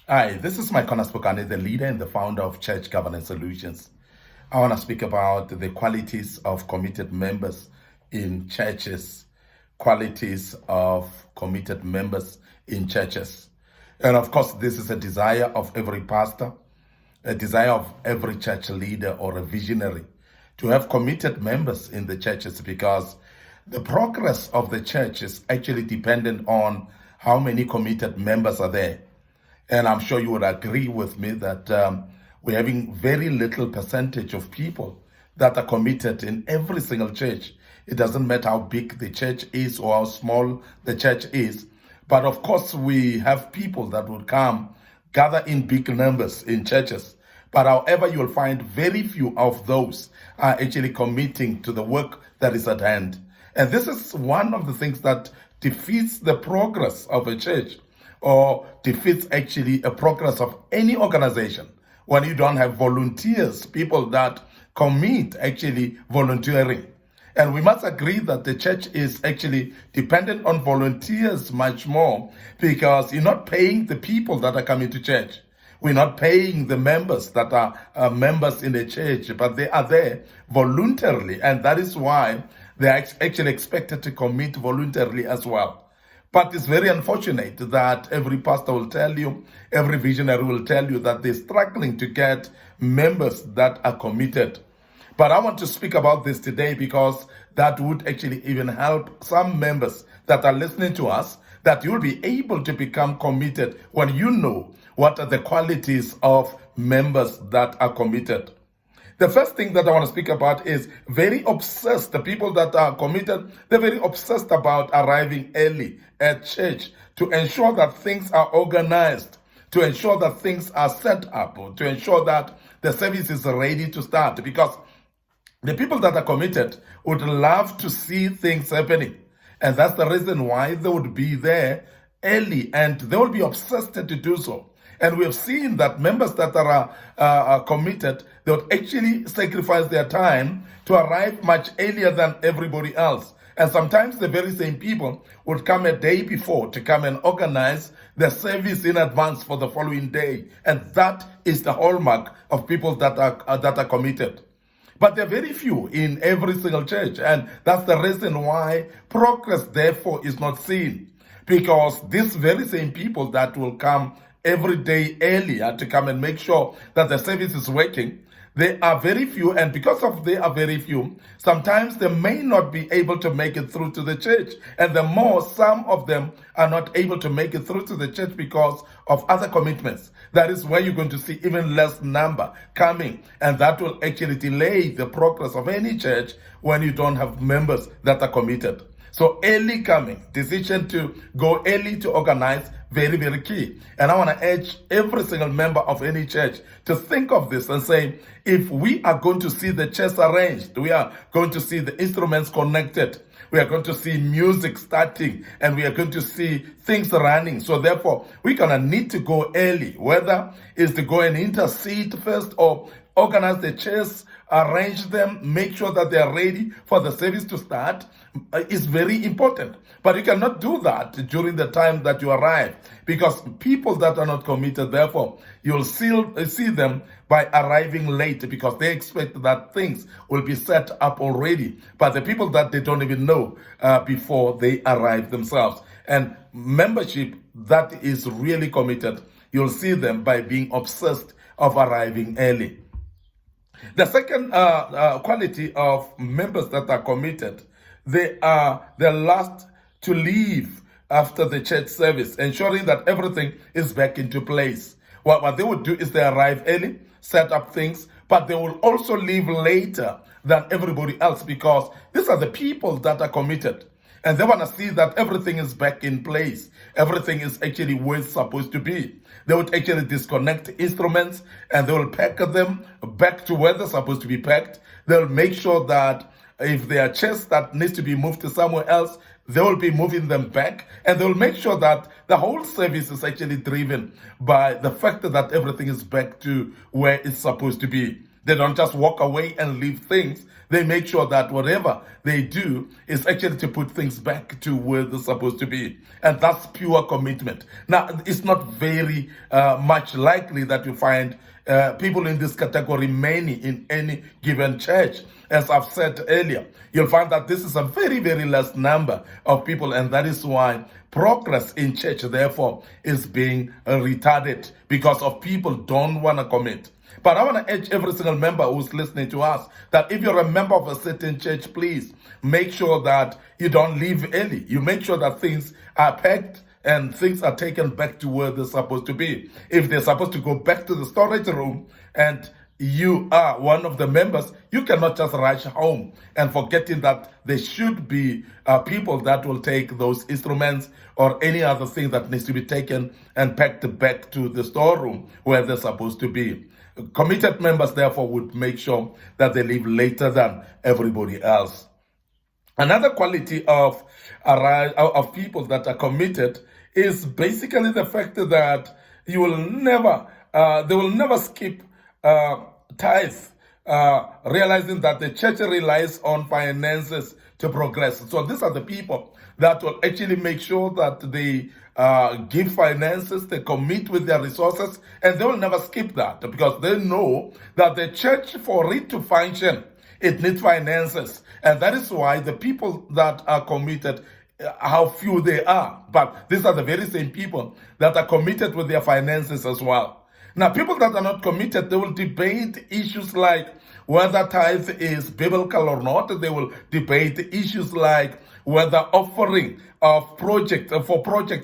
Hi, this is Micornus Phokane, the leader and the founder of Church Governance Solutions. I want to speak about the qualities of committed members in churches, qualities of committed members in churches. And of course, this is a desire of every pastor, a desire of every church leader or a visionary to have committed members in the churches, because the progress of the church is actually dependent on how many committed members are there. And I'm sure you would agree with me that we're having very little percentage of people that are committed in every single church. It doesn't matter how big the church is or how small the church is. But of course, we have people that would come, gather in big numbers in churches. But however, you'll find very few of those are actually committing to the work that is at hand. And this is one of the things that defeats the progress of a church, or defeats actually a progress of any organization, when you don't have volunteers, people that commit actually volunteering. And we must agree that the church is actually dependent on volunteers much more, because you're not paying the people that are coming to church. We're not paying the members that are members in the church, but they are there voluntarily. And that is why they are actually expected to commit voluntarily as well. But it's very unfortunate that every pastor will tell you, every visionary will tell you that they're struggling to get members that are committed. But I want to speak about this today, because that would actually even help some members that are listening to us, that you'll be able to become committed when you know what are the qualities of members that are committed. The first thing that I want to speak about is very obsessed. The people that are committed, they're very obsessed about arriving early at church to ensure that things are organized, to ensure that things are set up, or to ensure that the service is ready to start. Because the people that are committed would love to see things happening. And that's the reason why they would be there early, and they will be obsessed to do so. And we have seen that members that are committed, they would actually sacrifice their time to arrive much earlier than everybody else. And sometimes the very same people would come a day before to come and organize the service in advance for the following day. And that is the hallmark of people that are committed. But there are very few in every single church. And that's the reason why progress, therefore, is not seen. Because these very same people that will come every day earlier to come and make sure that the service is working, they are very few. And because of they are very few, sometimes they may not be able to make it through to the church. And the more some of them are not able to make it through to the church because of other commitments, that is where you're going to see even less number coming. And that will actually delay the progress of any church when you don't have members that are committed. So early coming, decision to go early to organize, very, very key. And I want to urge every single member of any church to think of this and say, if we are going to see the chairs arranged, we are going to see the instruments connected, we are going to see music starting, and we are going to see things running. So therefore, we're going to need to go early, whether it's to go and intercede first or organize the chairs, arrange them, make sure that they are ready for the service to start, is very important. But you cannot do that during the time that you arrive, because people that are not committed, therefore, you'll see them by arriving late, because they expect that things will be set up already. But the people that they don't even know before they arrive themselves. And membership that is really committed, you'll see them by being obsessed of arriving early. The second quality of members that are committed, they're last to leave after the church service, ensuring that everything is back into place. What they would do is they arrive early, set up things, but they will also leave later than everybody else, because these are the people that are committed. And they want to see that everything is back in place. Everything is actually where it's supposed to be. They would actually disconnect instruments, and they will pack them back to where they're supposed to be packed. They'll make sure that if there are chairs that needs to be moved to somewhere else, they will be moving them back. And they will make sure that the whole service is actually driven by the fact that everything is back to where it's supposed to be. They don't just walk away and leave things. They make sure that whatever they do is actually to put things back to where they're supposed to be. And that's pure commitment. Now, it's not very much likely that you find people in this category many in any given church. As I've said earlier, you'll find that this is a very, very less number of people, and that is why progress in church, therefore, is being retarded because of people don't want to commit. But I want to urge every single member who's listening to us that if you're a member of a certain church, please make sure that you don't leave early. You make sure that things are packed and things are taken back to where they're supposed to be. If they're supposed to go back to the storage room and you are one of the members, you cannot just rush home and forgetting that there should be people that will take those instruments or any other thing that needs to be taken and packed back to the storeroom where they're supposed to be. Committed members, therefore, would make sure that they leave later than everybody else. Another quality of people that are committed is basically the fact that you will never, they will never skip tithe, realizing that the church relies on finances to progress. So these are the people that will actually make sure that they give finances, they commit with their resources, and they will never skip that because they know that the church, for it to function, it needs finances. And that is why the people that are committed, how few they are, but these are the very same people that are committed with their finances as well. Now, people that are not committed, they will debate issues like whether tithe is biblical or not. They will debate issues like whether offering of projects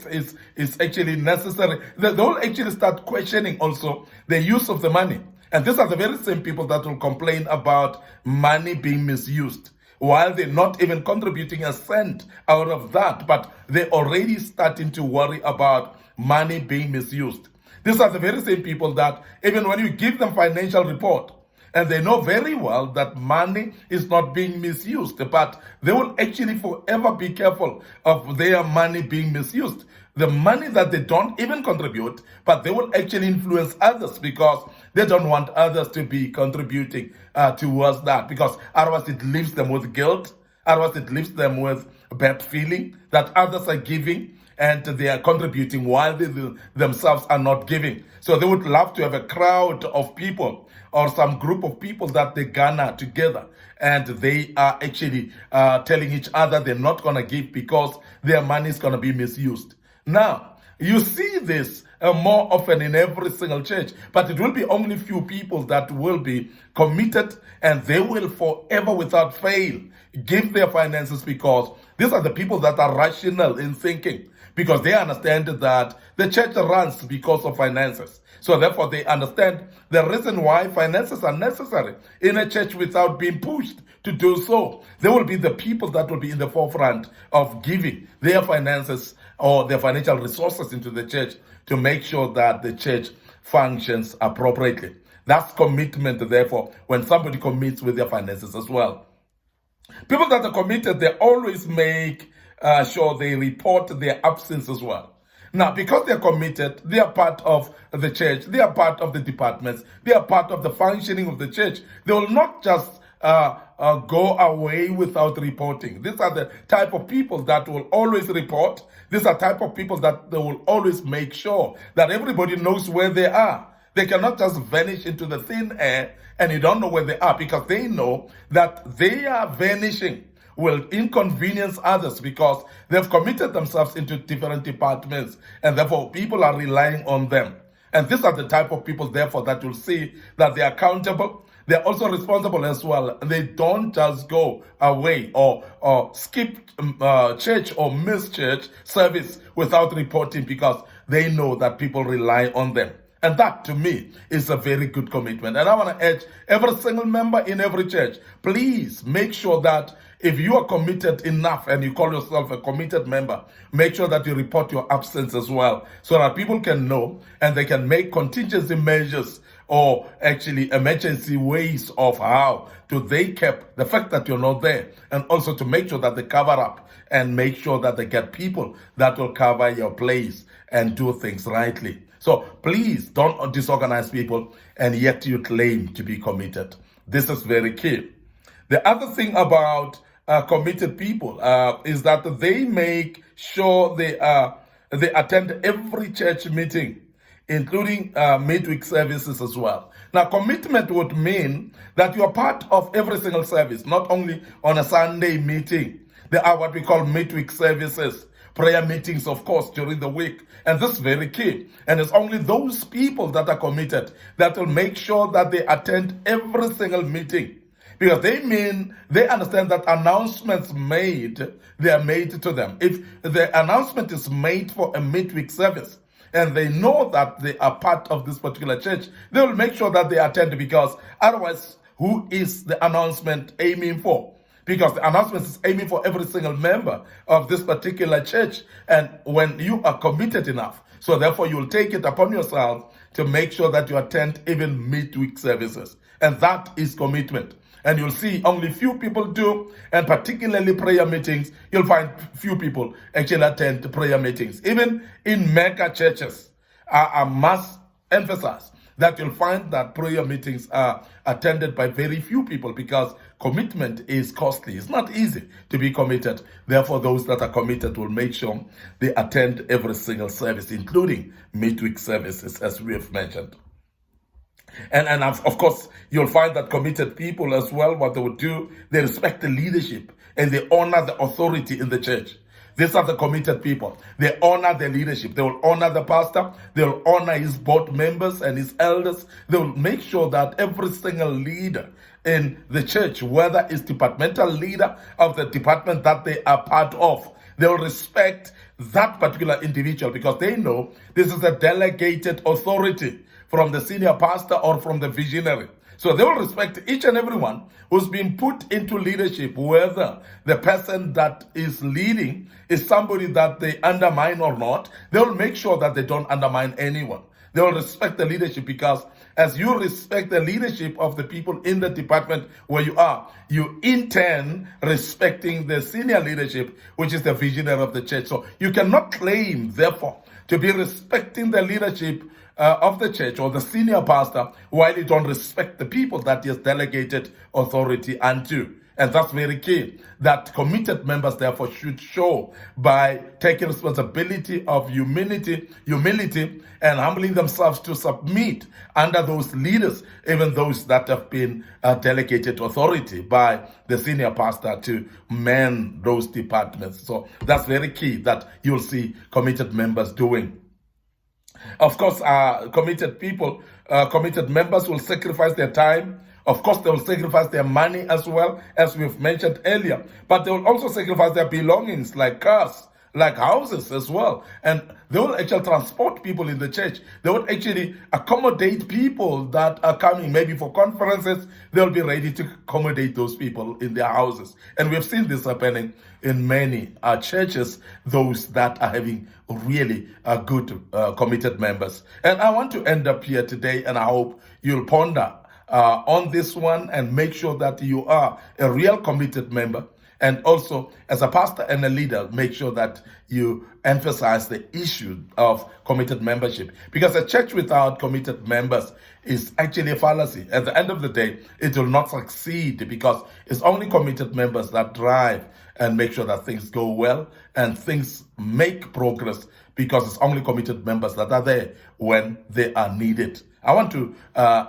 is actually necessary. They will actually start questioning also the use of the money. And these are the very same people that will complain about money being misused, while they're not even contributing a cent out of that, but they're already starting to worry about money being misused. These are the very same people that even when you give them financial report, and they know very well that money is not being misused, but they will actually forever be careful of their money being misused. The money that they don't even contribute, but they will actually influence others because they don't want others to be contributing towards that, because otherwise it leaves them with guilt, otherwise it leaves them with bad feeling that others are giving and they are contributing while they themselves are not giving. So they would love to have a crowd of people or some group of people that they garner together, and they are actually telling each other they're not going to give because their money is going to be misused. Now, you see this more often in every single church, but it will be only few people that will be committed, and they will forever without fail give their finances, because these are the people that are rational in thinking, because they understand that the church runs because of finances. So therefore they understand the reason why finances are necessary in a church without being pushed to do so. They will be the people that will be in the forefront of giving their finances or their financial resources into the church to make sure that the church functions appropriately. That's commitment, therefore, when somebody commits with their finances as well. People that are committed, they always make sure they report their absence as well. Now, because they're committed, they are part of the church, they are part of the departments, they are part of the functioning of the church. They will not just go away without reporting. These are the type of people that will always report. These are type of people that they will always make sure that everybody knows where they are. They cannot just vanish into the thin air and you don't know where they are, because they know that they are vanishing will inconvenience others because they've committed themselves into different departments, and therefore people are relying on them. And these are the type of people, therefore, that you'll see that they're accountable. They're also responsible as well. They don't just go away or skip church or miss church service without reporting, because they know that people rely on them. And that, to me, is a very good commitment. And I want to urge every single member in every church, please make sure that if you are committed enough and you call yourself a committed member, make sure that you report your absence as well, so that people can know and they can make contingency measures or actually emergency ways of how to they keep the fact that you're not there, and also to make sure that they cover up and make sure that they get people that will cover your place and do things rightly. So please don't disorganize people and yet you claim to be committed. This is very key. The other thing about committed people is that they make sure they attend every church meeting, including midweek services as well. Now, commitment would mean that you are part of every single service, not only on a Sunday meeting. There are what we call midweek services, prayer meetings, of course, during the week. And this is very key. And it's only those people that are committed that will make sure that they attend every single meeting. Because they understand that announcements made, they are made to them. If the announcement is made for a midweek service, and they know that they are part of this particular church, they will make sure that they attend, because otherwise, who is the announcement aiming for? Because the announcement is aiming for every single member of this particular church. And when you are committed enough, so therefore you will take it upon yourself to make sure that you attend even midweek services. And that is commitment. And you'll see only few people do, and particularly prayer meetings, you'll find few people actually attend prayer meetings. Even in mega churches, I must emphasize that you'll find that prayer meetings are attended by very few people, because commitment is costly. It's not easy to be committed. Therefore, those that are committed will make sure they attend every single service, including midweek services, as we have mentioned. And of course, you'll find that committed people as well, what they would do, they respect the leadership and they honor the authority in the church. These are the committed people. They honor the leadership. They will honor the pastor. They will honor his board members and his elders. They will make sure that every single leader in the church, whether it's departmental leader of the department that they are part of, they will respect that particular individual, because they know this is a delegated authority from the senior pastor or from the visionary. So they will respect each and everyone who's been put into leadership, whether the person that is leading is somebody that they undermine or not. They will make sure that they don't undermine anyone. They will respect the leadership, because as you respect the leadership of the people in the department where you are, you in turn respecting the senior leadership, which is the visionary of the church. So you cannot claim, therefore, to be respecting the leadership of the church or the senior pastor while you don't respect the people that he has delegated authority unto. And that's very key, that committed members therefore should show by taking responsibility of humility, and humbling themselves to submit under those leaders, even those that have been delegated authority by the senior pastor to man those departments. So that's very key that you'll see committed members doing. Of course, committed people, committed members will sacrifice their time. Of course, they will sacrifice their money as well, as we've mentioned earlier. But they will also sacrifice their belongings, like cars, like houses as well. And they will actually transport people in the church. They would actually accommodate people that are coming maybe for conferences. They'll be ready to accommodate those people in their houses. And we've seen this happening in many churches, those that are having really good committed members. And I want to end up here today, and I hope you'll ponder on this one and make sure that you are a real committed member. And also, as a pastor and a leader, make sure that you emphasize the issue of committed membership. Because a church without committed members is actually a fallacy. At the end of the day, it will not succeed, because it's only committed members that drive and make sure that things go well and things make progress, because it's only committed members that are there when they are needed. I want to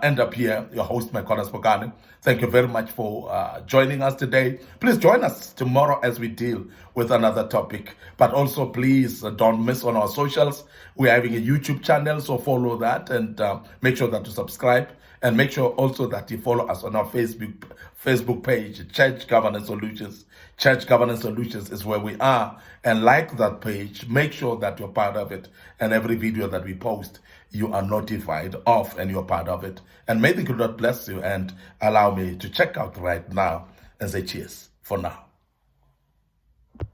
end up here, your host, Micornus Phokane. Thank you very much for joining us today. Please join us tomorrow as we deal with another topic. But also, please don't miss on our socials. We're having a YouTube channel, so follow that and make sure that you subscribe. And make sure also that you follow us on our Facebook page, Church Governance Solutions. Church Governance Solutions is where we are. And like that page, make sure that you're part of it. And every video that we post, you are notified of and you're part of it. And may the good Lord bless you and allow me to check out right now and say cheers for now.